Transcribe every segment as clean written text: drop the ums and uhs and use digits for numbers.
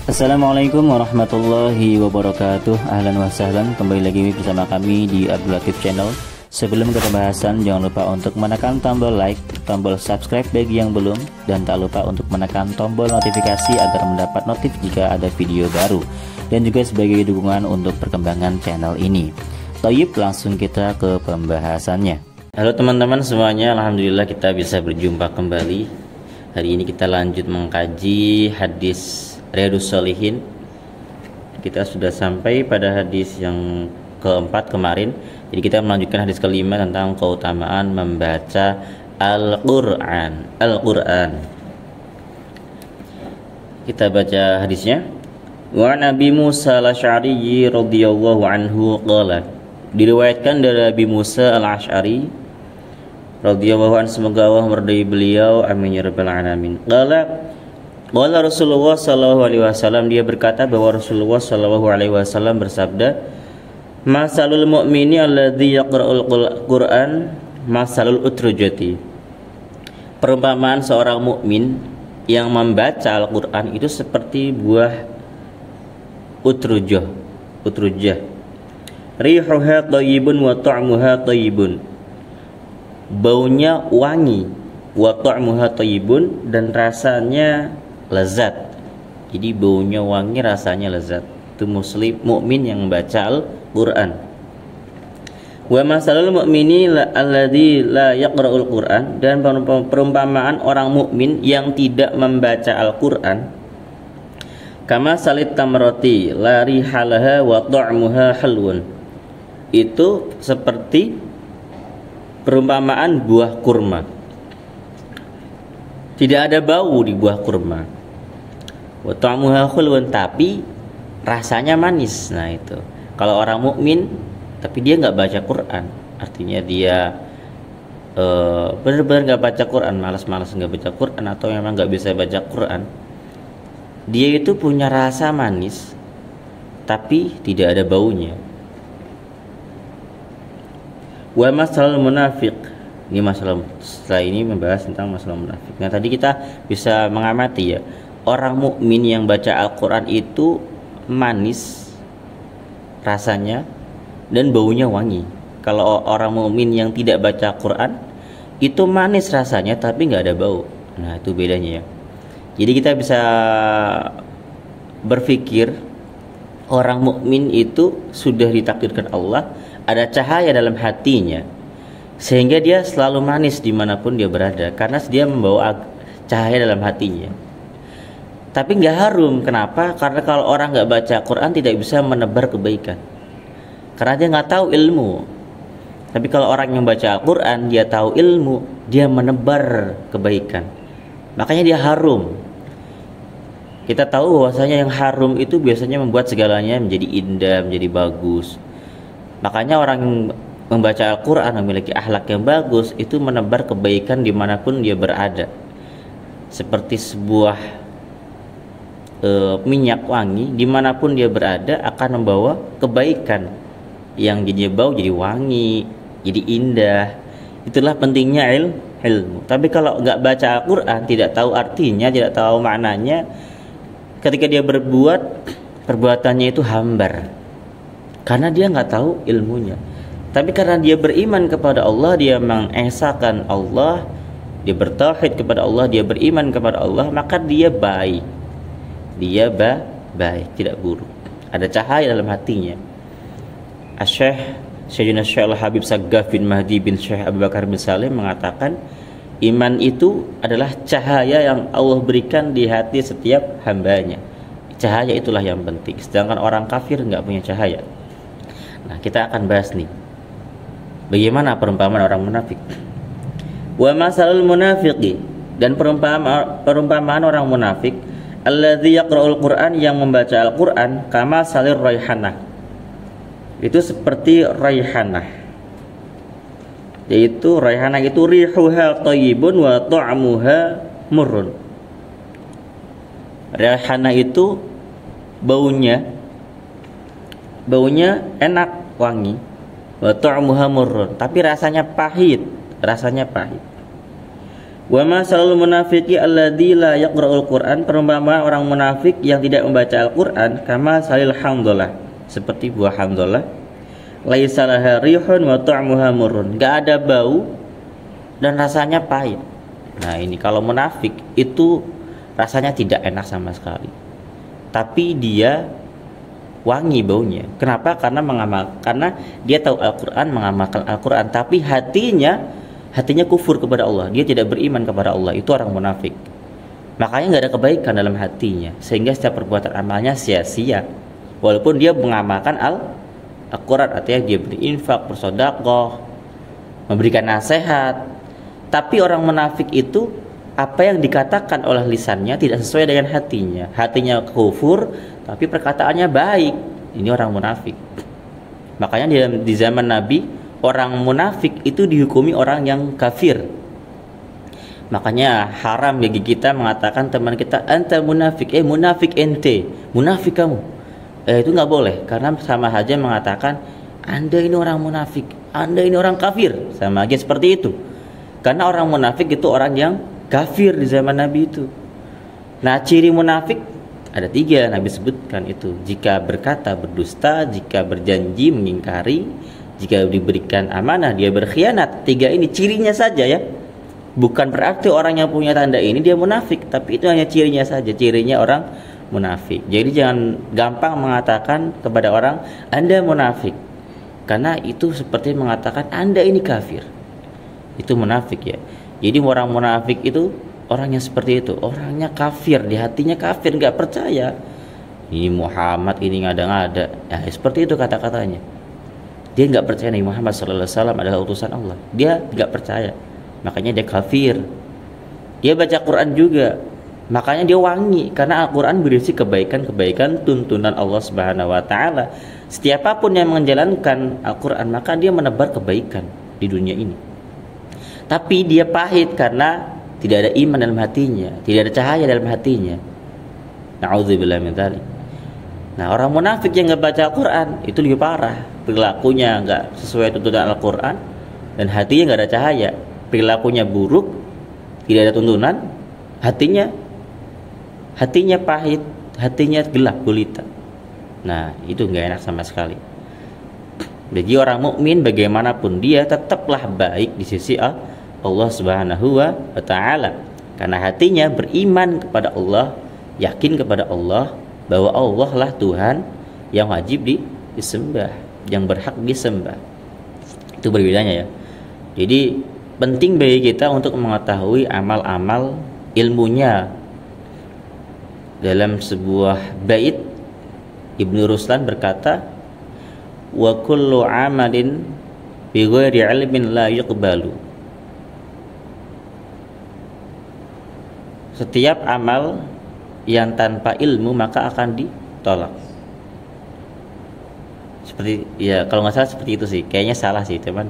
Assalamualaikum warahmatullahi wabarakatuh. Ahlan wa sahlan, kembali lagi bersama kami di Abdul Latif Channel. Sebelum ke pembahasan, jangan lupa untuk menekan tombol like, tombol subscribe bagi yang belum, dan tak lupa untuk menekan tombol notifikasi agar mendapat notif jika ada video baru, dan juga sebagai dukungan untuk perkembangan channel ini. Toyib, langsung kita ke pembahasannya. Halo teman-teman semuanya, alhamdulillah kita bisa berjumpa kembali. Hari ini kita lanjut mengkaji hadis Riyadhus Shalihin. Kita sudah sampai pada hadis yang keempat kemarin. Jadi kita melanjutkan hadis kelima tentang keutamaan membaca Al-Quran. Kita baca hadisnya. Wa Nabi Musa al-Asy'ari radhiyallahu anhu qala. Diriwayatkan dari Nabi Musa al-Asy'ari radhiyallahu anhu, semoga Allah meridai beliau, amin ya rabbal alamin. Qala Rasulullah sallallahu alaihi wasallam, dia berkata bahwa Rasulullah sallallahu alaihi wasallam bersabda, masalul mu'mini alladzi yaqra'ul Qur'an masalul utrujati. Perumpamaan seorang mukmin yang membaca Al-Qur'an itu seperti buah utrujah. Rihuha thayyibun wa ta'muha thayyibun. Baunya wangi, wa ta'muha thayyibun, dan rasanya lezat. Jadi baunya wangi, rasanya lezat. Itu muslim mukmin yang membaca Al-Qur'an. Wa masalul mu'mini alladzi la yaqra'ul Qur'an, dan perumpamaan orang mukmin yang tidak membaca Al-Qur'an, kama salit tamrati la rihalaha wa ta'muha halwun. Itu seperti perumpamaan buah kurma. Tidak ada bau di buah kurma. Wa ta'muha khulwun, tapi rasanya manis. Nah itu. Kalau orang mukmin tapi dia nggak baca Quran, artinya dia benar-benar nggak baca Quran, malas-malas nggak baca Quran, atau memang nggak bisa baca Quran, dia itu punya rasa manis tapi tidak ada baunya. Wa masalul munafiq. Ini masalah, setelah ini membahas tentang masalah munafik. Nah tadi kita bisa mengamati ya, orang mukmin yang baca Al-Quran itu manis rasanya dan baunya wangi. Kalau orang mukmin yang tidak baca Quran itu manis rasanya tapi nggak ada bau. Nah itu bedanya ya. Jadi kita bisa berpikir orang mukmin itu sudah ditakdirkan Allah ada cahaya dalam hatinya, sehingga dia selalu manis dimanapun dia berada karena dia membawa cahaya dalam hatinya. Tapi nggak harum. Kenapa? Karena kalau orang nggak baca Quran tidak bisa menebar kebaikan, karena dia nggak tahu ilmu. Tapi kalau orang yang baca Al-Quran, dia tahu ilmu, dia menebar kebaikan, makanya dia harum. Kita tahu bahwasanya yang harum itu biasanya membuat segalanya menjadi indah, menjadi bagus. Makanya orang yang membaca Al-Quran, memiliki akhlak yang bagus, itu menebar kebaikan dimanapun dia berada. Seperti sebuah minyak wangi, dimanapun dia berada akan membawa kebaikan. Yang jadi bau jadi wangi, jadi indah. Itulah pentingnya ilmu. Tapi kalau nggak baca Al-Quran, tidak tahu artinya, tidak tahu maknanya, ketika dia berbuat, perbuatannya itu hambar, karena dia nggak tahu ilmunya. Tapi karena dia beriman kepada Allah, dia mengesahkan Allah, dia bertauhid kepada Allah, dia beriman kepada Allah, maka dia baik. Dia baik, tidak buruk. Ada cahaya dalam hatinya. Sayyidina Syekh Al-Habib Saggaf bin Mahdi bin Syekh Abu Bakar bin Salim mengatakan, iman itu adalah cahaya yang Allah berikan di hati setiap hambanya. Cahaya itulah yang penting. Sedangkan orang kafir nggak punya cahaya. Nah kita akan bahas nih, bagaimana perumpamaan orang munafik. Wa masalul munafiqi, dan perumpamaan orang munafik, alladzi yaqra'ul Qur'an, yang membaca Al-Qur'an, kama salir raihanah. Itu seperti raihanah. Yaitu raihanah itu rihuha thayyibun wa ta'muha murrun. Raihanah itu baunya enak, wangi. Wa ta'muha murrun, tapi rasanya pahit. Wa masalul munafiqi alladzi la yaqra'ul Qur'an, perumpamaan orang munafik yang tidak membaca Al-Qur'an, kama salil hamdalah, seperti buah hamdalah, laisa laha rihun wa ta'muha murrun, enggak ada bau dan rasanya pahit. Nah, ini kalau munafik itu rasanya tidak enak sama sekali, tapi dia wangi baunya. Kenapa? Karena dia tahu Al-Qur'an, mengamalkan Al-Qur'an, tapi hatinya kufur kepada Allah, dia tidak beriman kepada Allah. Itu orang munafik. Makanya nggak ada kebaikan dalam hatinya, sehingga setiap perbuatan amalnya sia-sia. Walaupun dia mengamalkan Al-Quran, artinya dia berinfak, bersedekah, memberikan nasihat, tapi orang munafik itu apa yang dikatakan oleh lisannya tidak sesuai dengan hatinya. Hatinya kufur, tapi perkataannya baik. Ini orang munafik. Makanya di zaman Nabi, orang munafik itu dihukumi orang yang kafir. Makanya haram bagi kita mengatakan teman kita, anta munafik, munafik ente, munafik kamu. Itu nggak boleh, karena sama saja mengatakan anda ini orang munafik, anda ini orang kafir, sama aja seperti itu. Karena orang munafik itu orang yang kafir di zaman Nabi itu. Nah, ciri munafik ada 3 Nabi sebutkan itu: jika berkata berdusta, jika berjanji mengingkari, jika diberikan amanah dia berkhianat. 3 ini cirinya saja ya. Bukan berarti orang yang punya tanda ini dia munafik, tapi itu hanya cirinya saja, cirinya orang munafik. Jadi jangan gampang mengatakan kepada orang Anda munafik, karena itu seperti mengatakan Anda ini kafir. Itu munafik ya. Jadi orang munafik itu orangnya seperti itu, orangnya kafir, di hatinya kafir, nggak percaya. Ini Muhammad ini ngada-ngada. Ya, seperti itu kata-katanya. Dia nggak percaya Nabi Muhammad SAW adalah utusan Allah. Dia nggak percaya, makanya dia kafir. Dia baca Quran juga, makanya dia wangi, karena Al-Quran berisi kebaikan-kebaikan tuntunan Allah Subhanahu Wa Taala. Siapapun yang menjalankan Al-Quran, maka dia menebar kebaikan di dunia ini. Tapi dia pahit karena tidak ada iman dalam hatinya, tidak ada cahaya dalam hatinya. Na'udzubillah min dzalik. Nah, orang munafik yang nggak baca Al-Quran itu lebih parah. Perilakunya nggak sesuai tuntunan Al-Quran dan hatinya nggak ada cahaya. Perilakunya buruk, tidak ada tuntunan, hatinya pahit, hatinya gelap gulita. Nah, itu nggak enak sama sekali. Bagi orang mukmin bagaimanapun dia tetaplah baik di sisi Allah Subhanahu wa Ta'ala, karena hatinya beriman kepada Allah, yakin kepada Allah bahwa Allah lah Tuhan yang wajib disembah, yang berhak disembah. Itu berbedanya ya. Jadi penting bagi kita untuk mengetahui amal-amal ilmunya. Dalam sebuah bait Ibnu Ruslan berkata, wa kullu amalin bi ghairi ilmin la yuqbalu. Setiap amal yang tanpa ilmu maka akan ditolak. Seperti ya, kalau nggak salah seperti itu sih, kayaknya salah sih teman.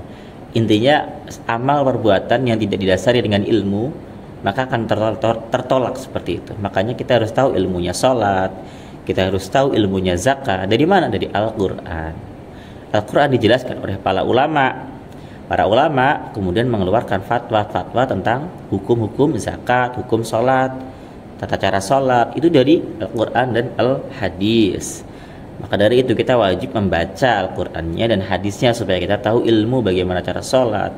Intinya amal perbuatan yang tidak didasari dengan ilmu maka akan tertolak seperti itu. Makanya kita harus tahu ilmunya sholat, kita harus tahu ilmunya zakat. Dari mana? Dari Al-Quran. Al-Quran dijelaskan oleh para ulama. Para ulama kemudian mengeluarkan fatwa-fatwa tentang hukum-hukum zakat, hukum sholat, tata cara sholat, itu dari Al-Quran dan Al-Hadis. Maka dari itu kita wajib membaca Al-Qurannya dan hadisnya supaya kita tahu ilmu bagaimana cara sholat,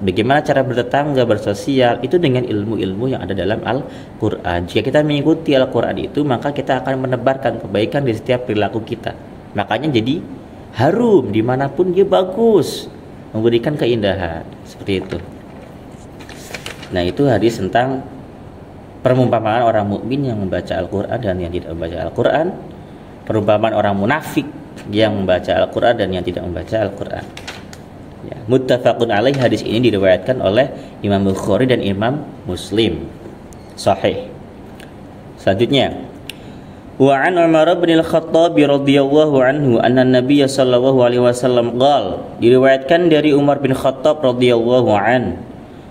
bagaimana cara bertetangga, bersosial, itu dengan ilmu-ilmu yang ada dalam Al-Quran. Jika kita mengikuti Al-Quran itu, maka kita akan menebarkan kebaikan di setiap perilaku kita. Makanya jadi harum, dimanapun dia bagus, memberikan keindahan, seperti itu. Nah, itu hadis tentang perumpamaan orang mukmin yang membaca Al-Quran dan yang tidak membaca Al-Quran, perumpamaan orang munafik yang membaca Al-Quran dan yang tidak membaca Al-Quran. Ya, muttafaqun alaih, hadis ini diriwayatkan oleh Imam Bukhari dan Imam Muslim, sahih. Selanjutnya, wa an Umar bin Al-Khattab radhiyallahu anhu anna Nabiy sallallahu alaihi wasallam qala, diriwayatkan dari Umar bin Khattab radhiyallahu an,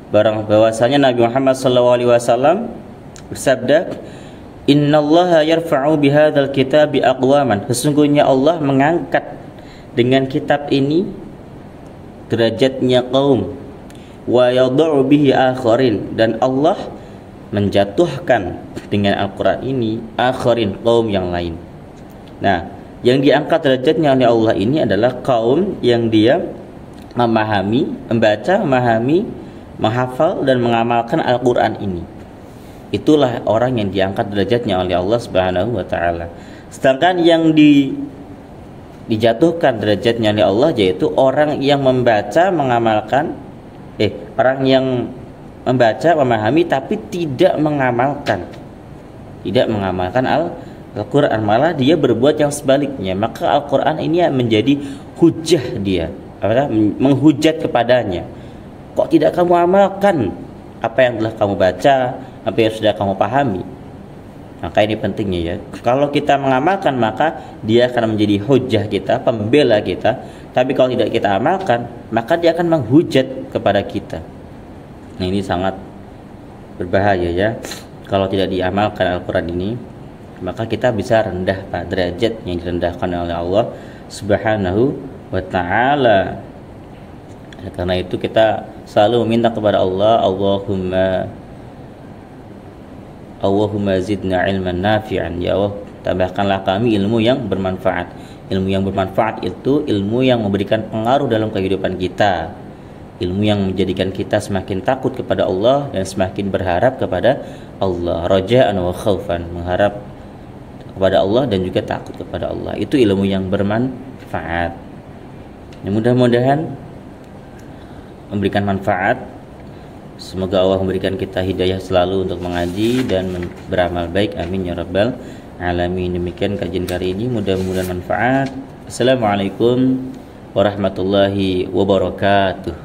bahwasanya Nabi Muhammad sallallahu alaihi wasallam bersabda, innallaha yarfa'u bihadzal kitabi aqwaman, sesungguhnya Allah mengangkat dengan kitab ini derajatnya kaum, wa yad'u bihi akharin, dan Allah menjatuhkan dengan Al-Quran ini akharin, kaum yang lain. Nah, yang diangkat derajatnya oleh Allah ini adalah kaum yang dia memahami, membaca, memahami, menghafal dan mengamalkan Al-Quran ini. Itulah orang yang diangkat derajatnya oleh Allah Subhanahu wa taala. Sedangkan yang dijatuhkan derajatnya oleh Allah yaitu orang yang membaca, mengamalkan, orang yang membaca, memahami tapi tidak mengamalkan Al-Quran, malah dia berbuat yang sebaliknya, maka Al-Quran ini menjadi hujah dia, menghujat kepadanya. Kok tidak kamu amalkan apa yang telah kamu baca, apa yang sudah kamu pahami? Maka ini pentingnya ya. Kalau kita mengamalkan maka dia akan menjadi hujah kita, pembela kita. Tapi kalau tidak kita amalkan, maka dia akan menghujat kepada kita. Nah, ini sangat berbahaya ya. Kalau tidak diamalkan Al-Quran ini, maka kita bisa rendah pada derajat yang direndahkan oleh Allah Subhanahu wa ta'ala. Karena itu kita selalu meminta kepada Allah, Allahumma zidna ilman nafi'an, ya Allah, tambahkanlah kami ilmu yang bermanfaat. Ilmu yang bermanfaat itu ilmu yang memberikan pengaruh dalam kehidupan kita, ilmu yang menjadikan kita semakin takut kepada Allah dan semakin berharap kepada Allah, raja'an wa khaufan, mengharap kepada Allah dan juga takut kepada Allah. Itu ilmu yang bermanfaat. Mudah-mudahan memberikan manfaat. Semoga Allah memberikan kita hidayah selalu untuk mengaji dan beramal baik. Amin ya rabbal alamin. Demikian kajian kali ini, mudah-mudahan manfaat. Assalamualaikum warahmatullahi wabarakatuh.